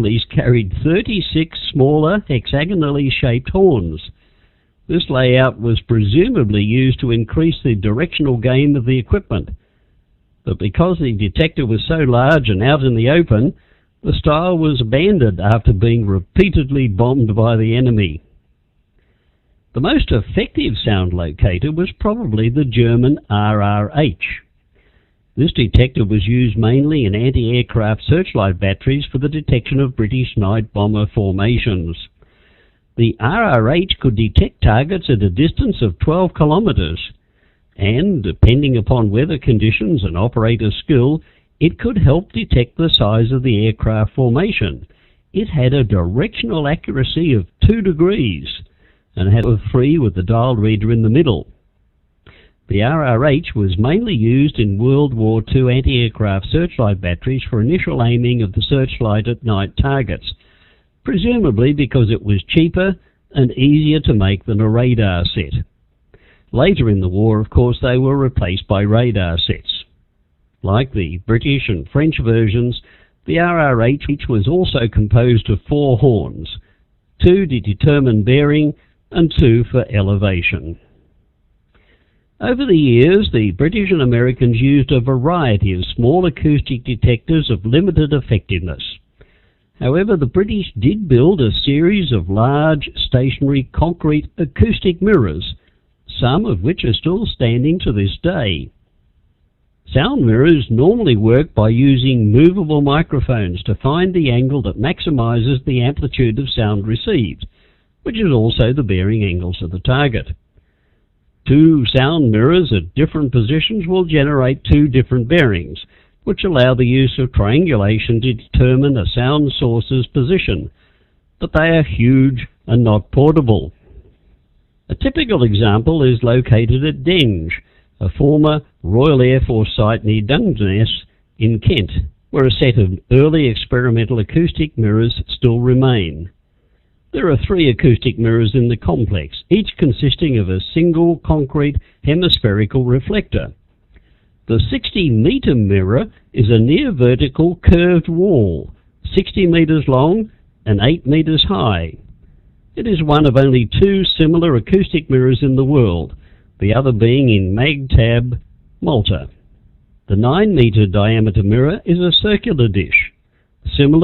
assemblies carried 36 smaller hexagonally shaped horns. This layout was presumably used to increase the directional gain of the equipment, but because the detector was so large and out in the open, the style was abandoned after being repeatedly bombed by the enemy. The most effective sound locator was probably the German RRH. This detector was used mainly in anti-aircraft searchlight batteries for the detection of British night bomber formations. The RRH could detect targets at a distance of 12 kilometers, and, depending upon weather conditions and operator skill, it could help detect the size of the aircraft formation. It had a directional accuracy of 2 degrees and had a 3 with the dial reader in the middle. The RRH was mainly used in World War II anti-aircraft searchlight batteries for initial aiming of the searchlight at night targets, presumably because it was cheaper and easier to make than a radar set. Later in the war, of course, they were replaced by radar sets. Like the British and French versions, the RRH was also composed of 4 horns, 2 to determine bearing and 2 for elevation. Over the years, the British and Americans used a variety of small acoustic detectors of limited effectiveness. However, the British did build a series of large, stationary concrete acoustic mirrors, some of which are still standing to this day. Sound mirrors normally work by using movable microphones to find the angle that maximizes the amplitude of sound received, which is also the bearing angles of the target. 2 sound mirrors at different positions will generate 2 different bearings, which allow the use of triangulation to determine a sound source's position, but they are huge and not portable. A typical example is located at Denge, a former Royal Air Force site near Dungeness in Kent, where a set of early experimental acoustic mirrors still remain. There are 3 acoustic mirrors in the complex, each consisting of a single concrete hemispherical reflector. The 60-meter mirror is a near-vertical curved wall, 60 meters long and 8 meters high. It is one of only 2 similar acoustic mirrors in the world, the other being in Magtab, Malta. The 9-meter diameter mirror is a circular dish, similar